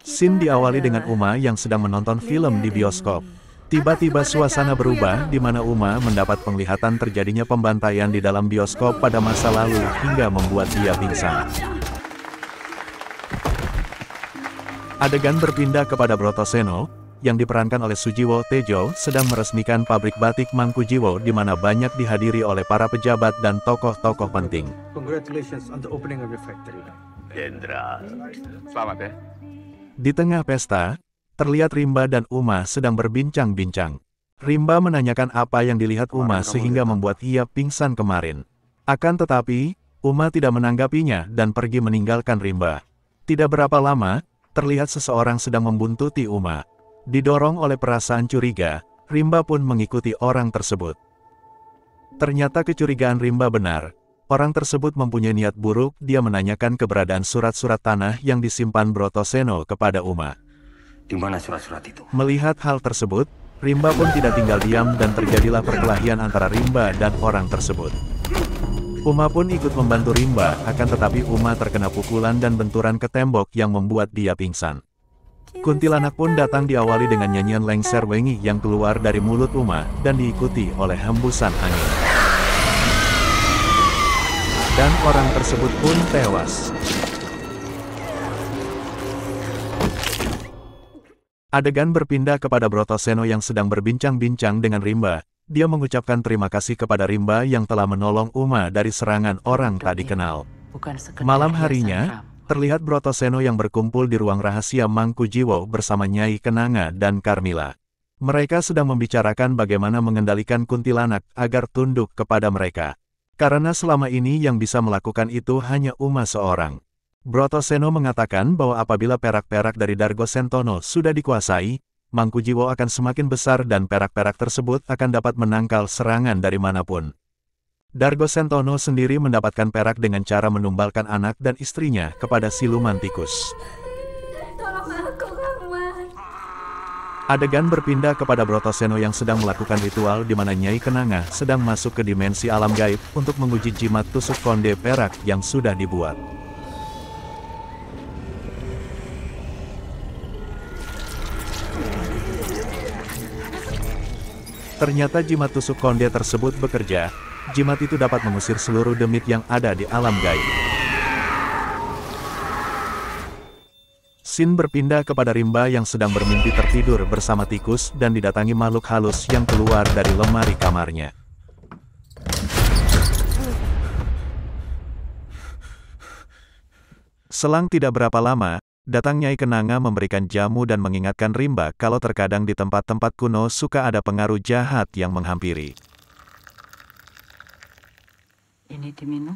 Scene diawali dengan Uma yang sedang menonton film di bioskop. Tiba-tiba suasana berubah di mana Uma mendapat penglihatan terjadinya pembantaian di dalam bioskop pada masa lalu hingga membuat dia pingsan. Adegan berpindah kepada Brotoseno, yang diperankan oleh Sujiwo Tejo, sedang meresmikan pabrik batik Mangkujiwo di mana banyak dihadiri oleh para pejabat dan tokoh-tokoh penting. Congratulations on the opening of your factory. Jenderal, selamat ya. Di tengah pesta, terlihat Rimba dan Uma sedang berbincang-bincang. Rimba menanyakan apa yang dilihat Uma sehingga membuat ia pingsan kemarin. Akan tetapi, Uma tidak menanggapinya dan pergi meninggalkan Rimba. Tidak berapa lama, terlihat seseorang sedang membuntuti Uma. Didorong oleh perasaan curiga, Rimba pun mengikuti orang tersebut. Ternyata kecurigaan Rimba benar. Orang tersebut mempunyai niat buruk, dia menanyakan keberadaan surat-surat tanah yang disimpan Brotoseno kepada Uma. Di mana surat-surat itu? Melihat hal tersebut, Rimba pun tidak tinggal diam dan terjadilah perkelahian antara Rimba dan orang tersebut. Uma pun ikut membantu Rimba, akan tetapi Uma terkena pukulan dan benturan ke tembok yang membuat dia pingsan. Kuntilanak pun datang diawali dengan nyanyian lengser wengi yang keluar dari mulut Uma dan diikuti oleh hembusan angin. Dan orang tersebut pun tewas. Adegan berpindah kepada Brotoseno yang sedang berbincang-bincang dengan Rimba. Dia mengucapkan terima kasih kepada Rimba yang telah menolong Uma dari serangan orang tak dikenal. Malam harinya, terlihat Brotoseno yang berkumpul di ruang rahasia Mangkujiwo bersama Nyai Kenanga dan Karmila. Mereka sedang membicarakan bagaimana mengendalikan kuntilanak agar tunduk kepada mereka. Karena selama ini yang bisa melakukan itu hanya Uma seorang. Brotoseno mengatakan bahwa apabila perak-perak dari Dargo Sentono sudah dikuasai, Mangkujiwo akan semakin besar dan perak-perak tersebut akan dapat menangkal serangan dari manapun. Dargo Sentono sendiri mendapatkan perak dengan cara menumbalkan anak dan istrinya kepada siluman tikus. Tolong aku, Kaman. Adegan berpindah kepada Brotoseno yang sedang melakukan ritual di mana Nyai Kenanga sedang masuk ke dimensi alam gaib untuk menguji jimat tusuk konde perak yang sudah dibuat. Ternyata jimat tusuk konde tersebut bekerja. Jimat itu dapat mengusir seluruh demit yang ada di alam gaib. Scene berpindah kepada Rimba yang sedang bermimpi tertidur bersama tikus dan didatangi makhluk halus yang keluar dari lemari kamarnya. Selang tidak berapa lama, datang Nyai Kenanga memberikan jamu dan mengingatkan Rimba kalau terkadang di tempat-tempat kuno suka ada pengaruh jahat yang menghampiri. Ini diminum.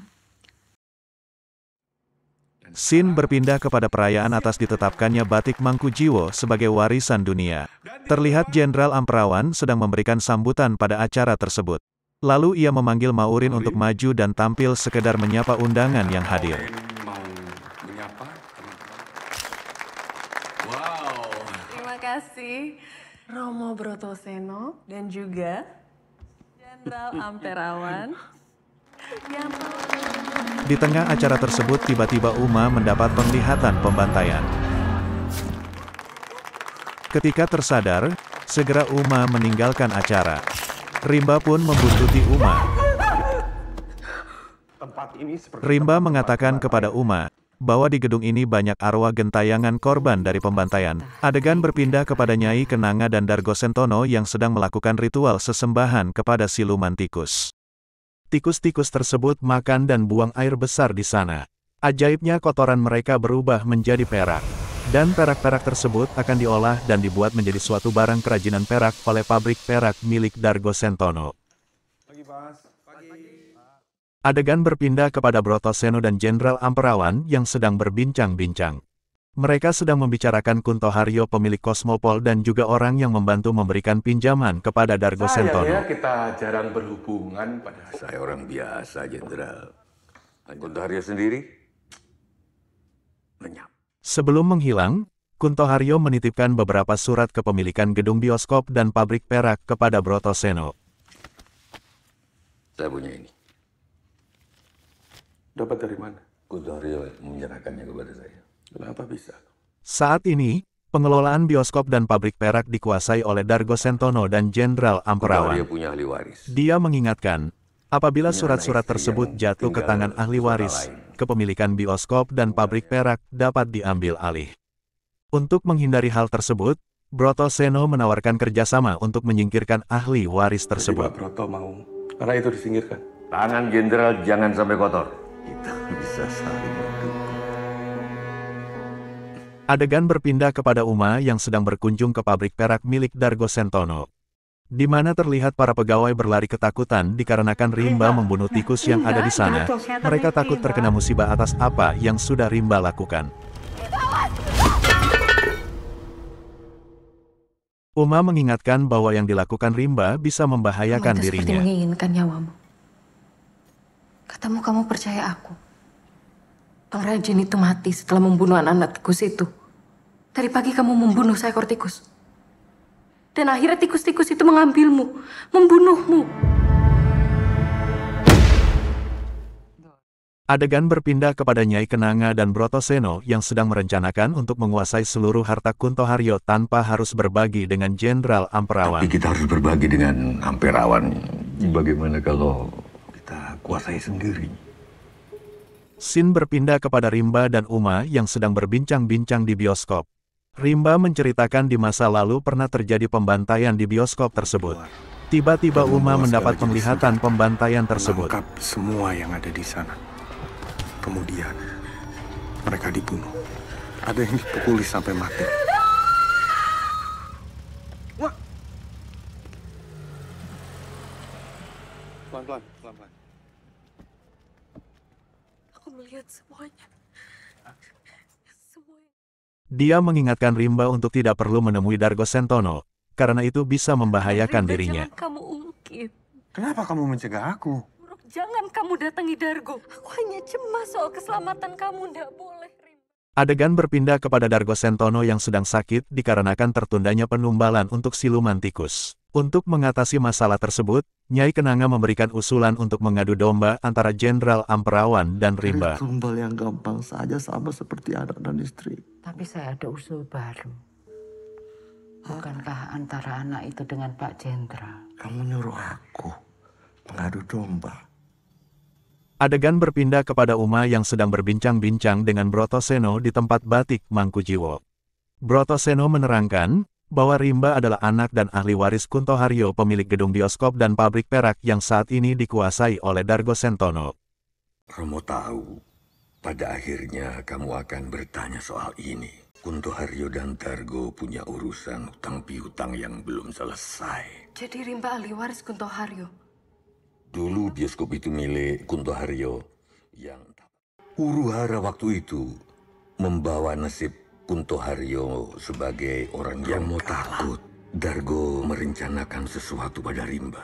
Scene berpindah kepada perayaan atas ditetapkannya batik Mangkujiwo sebagai warisan dunia. Terlihat Jenderal Amperawan sedang memberikan sambutan pada acara tersebut. Lalu ia memanggil Maurin untuk maju dan tampil sekedar menyapa undangan yang hadir. Mau menyapa teman-teman? Wow. Terima kasih, Romo Brotoseno dan juga Jenderal Amperawan. Di tengah acara tersebut tiba-tiba Uma mendapat penglihatan pembantaian. Ketika tersadar, segera Uma meninggalkan acara. Rimba pun membuntuti Uma. Rimba mengatakan kepada Uma bahwa di gedung ini banyak arwah gentayangan korban dari pembantaian. Adegan berpindah kepada Nyai Kenanga dan Dargo Sentono yang sedang melakukan ritual sesembahan kepada siluman tikus. Tikus-tikus tersebut makan dan buang air besar di sana. Ajaibnya kotoran mereka berubah menjadi perak. Dan perak-perak tersebut akan diolah dan dibuat menjadi suatu barang kerajinan perak oleh pabrik perak milik Dargo Sentono. Adegan berpindah kepada Brotoseno dan Jenderal Amperawan yang sedang berbincang-bincang. Mereka sedang membicarakan Kunto Haryo pemilik Kosmopol dan juga orang yang membantu memberikan pinjaman kepada Dargo Sentono. Sayangnya kita jarang berhubungan pada saya orang biasa, Jenderal. Kunto Haryo sendiri lenyap. Sebelum menghilang, Kunto Haryo menitipkan beberapa surat kepemilikan gedung bioskop dan pabrik perak kepada Brotoseno. Saya punya ini. Dapat dari mana? Kunto Haryo menyerahkannya kepada saya. Kenapa bisa? Saat ini, pengelolaan bioskop dan pabrik perak dikuasai oleh Dargo Sentono dan Jenderal Amperawan. Dia punya ahli waris. Dia mengingatkan, apabila Punya surat-surat anak istri tersebut yang jatuh ke tinggal tangan ahli di kota waris, lain. kepemilikan bioskop dan pabrik perak dapat diambil alih. Untuk menghindari hal tersebut, Brotoseno menawarkan kerjasama untuk menyingkirkan ahli waris Jadi tersebut. Pak Broto mau, karena itu disingkirkan. Tangan jenderal jangan sampai kotor. Kita bisa saling mendukung. Adegan berpindah kepada Uma yang sedang berkunjung ke pabrik perak milik Dargo Sentono, di mana terlihat para pegawai berlari ketakutan dikarenakan Rimba membunuh tikus yang ada di sana. Mereka takut terkena musibah atas apa yang sudah Rimba lakukan. Uma mengingatkan bahwa yang dilakukan Rimba bisa membahayakan Kamu itu seperti dirinya. menginginkan nyawamu. Katamu kamu percaya aku. Pengrajin itu mati setelah membunuh anak-anak tikus itu. Tadi pagi kamu membunuh seekor tikus. Dan akhirnya tikus-tikus itu mengambilmu, membunuhmu. Adegan berpindah kepada Nyai Kenanga dan Brotoseno yang sedang merencanakan untuk menguasai seluruh harta Kuntoharyo tanpa harus berbagi dengan Jenderal Amperawan. Tapi kita harus berbagi dengan Amperawan. Bagaimana kalau kita kuasai sendiri? Scene berpindah kepada Rimba dan Uma yang sedang berbincang-bincang di bioskop. Rimba menceritakan di masa lalu pernah terjadi pembantaian di bioskop tersebut. Tiba-tiba Uma mendapat penglihatan pembantaian tersebut. Menangkap semua yang ada di sana. Kemudian mereka dibunuh. Ada yang dipukuli sampai mati. Wah. Pelan-pelan, pelan-pelan. Aku melihat semuanya. Semuanya. Dia mengingatkan Rimba untuk tidak perlu menemui Dargo Sentono, karena itu bisa membahayakan dirinya. Jangan kamu ungkit. Kenapa kamu mencegah aku? Jangan kamu datangi Dargo. Aku hanya cemas soal keselamatan kamu. Nggak boleh, Rimba. Adegan berpindah kepada Dargo Sentono yang sedang sakit dikarenakan tertundanya penumbalan untuk siluman tikus. Untuk mengatasi masalah tersebut, Nyai Kenanga memberikan usulan untuk mengadu domba antara Jenderal Amperawan dan Rimba. Tumbal yang gampang saja sama seperti anak dan istri. Tapi saya ada usul baru. Bukankah antara anak itu dengan Pak Jenderal? Kamu nyuruh aku mengadu domba. Adegan berpindah kepada Uma yang sedang berbincang-bincang dengan Brotoseno di tempat batik Mangkujiwo. Brotoseno menerangkan bahwa Rimba adalah anak dan ahli waris Kuntoharyo pemilik gedung bioskop dan pabrik perak yang saat ini dikuasai oleh Dargo Sentono. Romo tahu, pada akhirnya kamu akan bertanya soal ini. Kuntoharyo dan Dargo punya urusan hutang piutang yang belum selesai. Jadi Rimba ahli waris Kuntoharyo. Dulu bioskop itu milik Kuntoharyo yang huru-hara waktu itu membawa nasib Kuntoharyo sebagai orang yang mau takut. Dargo merencanakan sesuatu pada Rimba.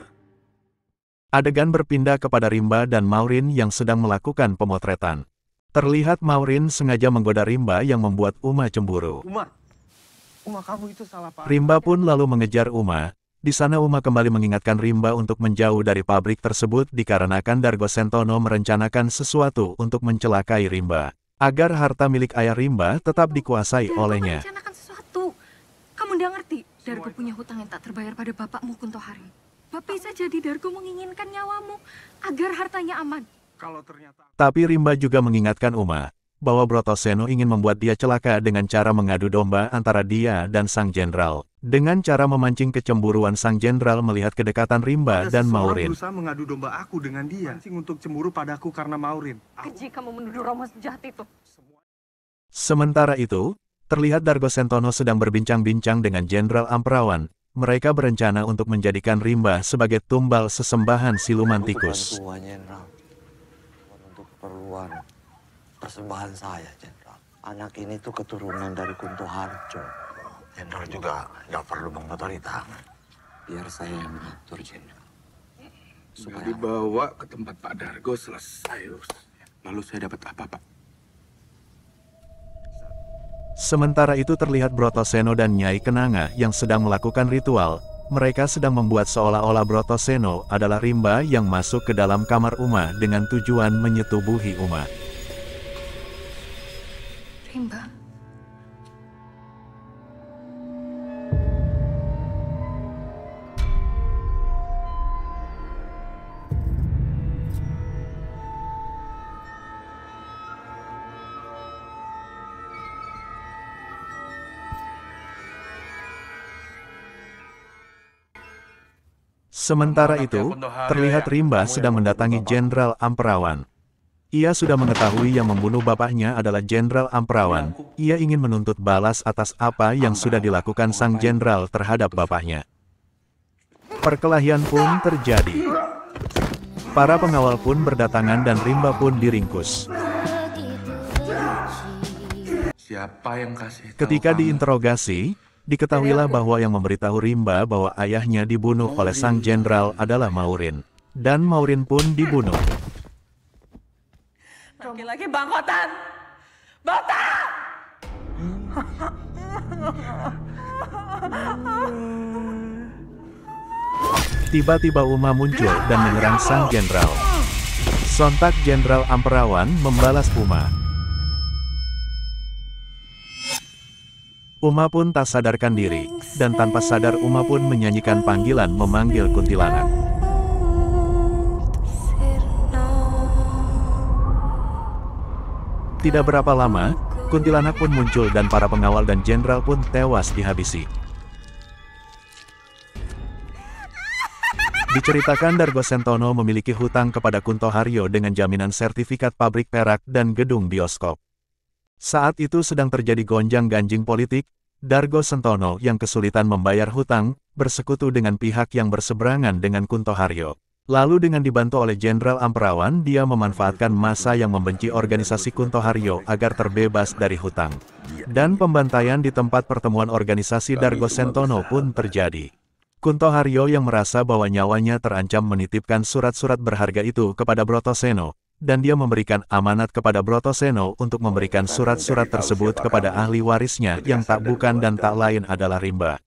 Adegan berpindah kepada Rimba dan Maureen yang sedang melakukan pemotretan. Terlihat Maureen sengaja menggoda Rimba yang membuat Uma cemburu. Uma, kamu itu salah paham. Rimba pun lalu mengejar Uma. Di sana Uma kembali mengingatkan Rimba untuk menjauh dari pabrik tersebut dikarenakan Dargo Sentono merencanakan sesuatu untuk mencelakai Rimba, agar harta milik ayah Rimba tetap dikuasai olehnya. Merencanakan sesuatu. Kamu nggak ngerti? Dargo punya hutang yang tak terbayar pada bapakmu Kuntoharyo. Bisa jadi Dargo menginginkan nyawamu agar hartanya aman. Kalau ternyata Tapi Rimba juga mengingatkan Uma bahwa Brotoseno ingin membuat dia celaka dengan cara mengadu domba antara dia dan sang jenderal. Dengan cara memancing kecemburuan sang jenderal melihat kedekatan Rimba ada dan seseorang Maureen. berusaha mengadu domba aku dengan dia. Mancing untuk cemburu padaku karena Maureen. Keji kamu menuduh Romo sejahat itu. Sementara itu, terlihat Dargo Sentono sedang berbincang-bincang dengan Jenderal Amperawan. Mereka berencana untuk menjadikan Rimba sebagai tumbal sesembahan siluman tikus. Tuan Jenderal, untuk keperluan persembahan saya, Jenderal. Anak ini tuh keturunan dari Kuntoharjo. Jenderal juga nggak perlu mengotori tangan. Biar saya yang mengatur, Jenderal. Supaya dibawa ke tempat Pak Dargo selesai urusannya. Lalu saya dapat apa, Pak? Sementara itu terlihat Brotoseno dan Nyai Kenanga yang sedang melakukan ritual. Mereka sedang membuat seolah-olah Brotoseno adalah Rimba yang masuk ke dalam kamar Uma dengan tujuan menyetubuhi Uma. Rimba, Sementara itu, terlihat Rimba sedang mendatangi Jenderal Amperawan. Ia sudah mengetahui yang membunuh bapaknya adalah Jenderal Amperawan. Ia ingin menuntut balas atas apa yang sudah dilakukan sang jenderal terhadap bapaknya. Perkelahian pun terjadi. Para pengawal pun berdatangan dan Rimba pun diringkus. Siapa yang kasih tahu Ketika kamu? diinterogasi, diketahuilah bahwa yang memberitahu Rimba bahwa ayahnya dibunuh oleh sang jenderal adalah Maurin. Dan Maurin pun dibunuh. Laki-laki bangkotan! Botak! Tiba-tiba Uma muncul dan menyerang sang jenderal. Sontak Jenderal Amperawan membalas Uma. Uma pun tak sadarkan diri, dan tanpa sadar Uma pun menyanyikan panggilan memanggil kuntilanak. Tidak berapa lama, kuntilanak pun muncul dan para pengawal dan jenderal pun tewas dihabisi. Diceritakan Dargo Sentono memiliki hutang kepada Kunto Haryo dengan jaminan sertifikat pabrik perak dan gedung bioskop. Saat itu sedang terjadi gonjang-ganjing politik, Dargo Sentono yang kesulitan membayar hutang, bersekutu dengan pihak yang berseberangan dengan Kunto Haryo. Lalu dengan dibantu oleh Jenderal Amperawan, dia memanfaatkan massa yang membenci organisasi Kunto Haryo agar terbebas dari hutang. Dan pembantaian di tempat pertemuan organisasi Dargo Sentono pun terjadi. Kunto Haryo yang merasa bahwa nyawanya terancam menitipkan surat-surat berharga itu kepada Brotoseno, dan dia memberikan amanat kepada Brotoseno untuk memberikan surat-surat tersebut kepada ahli warisnya yang tak bukan dan tak lain adalah Rimba.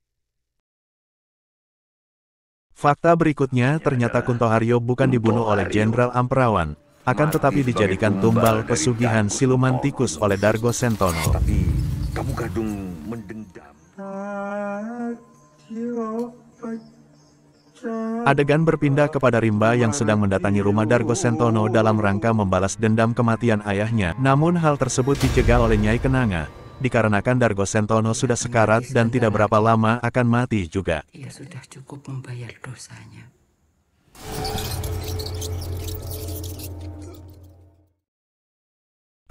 Fakta berikutnya, ternyata Kunto Haryo bukan dibunuh oleh Jenderal Amperawan, akan tetapi dijadikan tumbal pesugihan siluman tikus oleh Dargo Sentono. Tapi kamu kadung mendendam. Adegan berpindah kepada Rimba yang sedang mendatangi rumah Dargo Sentono dalam rangka membalas dendam kematian ayahnya. Namun hal tersebut dicegah oleh Nyai Kenanga, dikarenakan Dargo Sentono sudah sekarat dan tidak berapa lama akan mati juga. Dia sudah cukup membayar dosanya.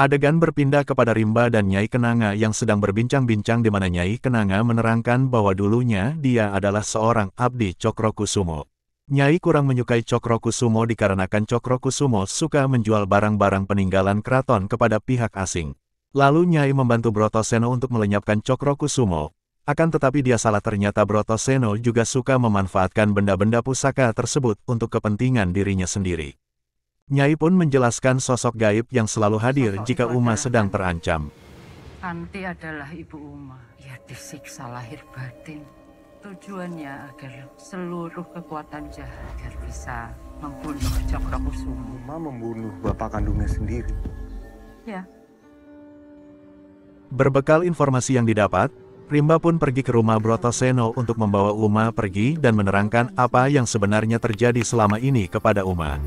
Adegan berpindah kepada Rimba dan Nyai Kenanga yang sedang berbincang-bincang di mana Nyai Kenanga menerangkan bahwa dulunya dia adalah seorang abdi Cokrokusumo. Nyai kurang menyukai Cokrokusumo dikarenakan Cokrokusumo suka menjual barang-barang peninggalan keraton kepada pihak asing. Lalu Nyai membantu Brotoseno untuk melenyapkan Cokrokusumo. Akan tetapi dia salah, ternyata Brotoseno juga suka memanfaatkan benda-benda pusaka tersebut untuk kepentingan dirinya sendiri. Nyai pun menjelaskan sosok gaib yang selalu hadir jika Uma sedang terancam. Anti adalah ibu Uma. Ia disiksa lahir batin. Tujuannya agar seluruh kekuatan jahat agar bisa membunuh Cokrokusumo. Uma membunuh bapak kandungnya sendiri. Ya. Berbekal informasi yang didapat, Rimba pun pergi ke rumah Brotoseno untuk membawa Uma pergi dan menerangkan apa yang sebenarnya terjadi selama ini kepada Uma.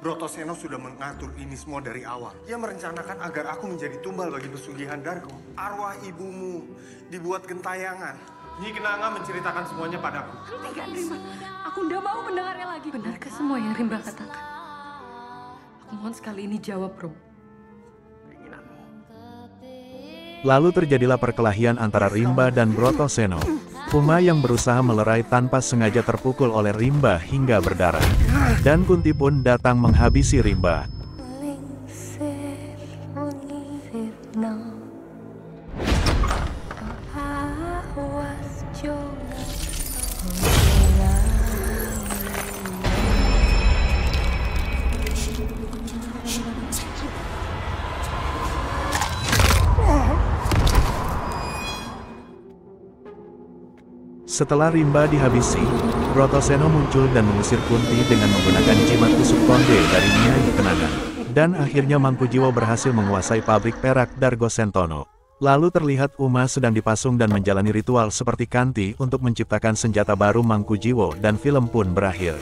Brotoseno sudah mengatur ini semua dari awal. Dia merencanakan agar aku menjadi tumbal bagi pesugihan Dargo. Arwah ibumu dibuat gentayangan. Nyi Kenanga menceritakan semuanya padaku. Hentikan Rimba, aku tidak mau mendengarnya lagi. Benarkah semua yang Rimba katakan? Aku mohon sekali ini jawab, Bro. Lalu terjadilah perkelahian antara Rimba dan Brotoseno. Uma yang berusaha melerai tanpa sengaja terpukul oleh Rimba hingga berdarah. Dan Kunti pun datang menghabisi Rimba. Setelah Rimba dihabisi, Brotoseno muncul dan mengusir Kunti dengan menggunakan jimat tusuk konde dari Nyai Kenanga. Dan akhirnya Mangkujiwo berhasil menguasai pabrik perak Dargo Sentono. Lalu terlihat Uma sedang dipasung dan menjalani ritual seperti Kanti untuk menciptakan senjata baru Mangkujiwo dan film pun berakhir.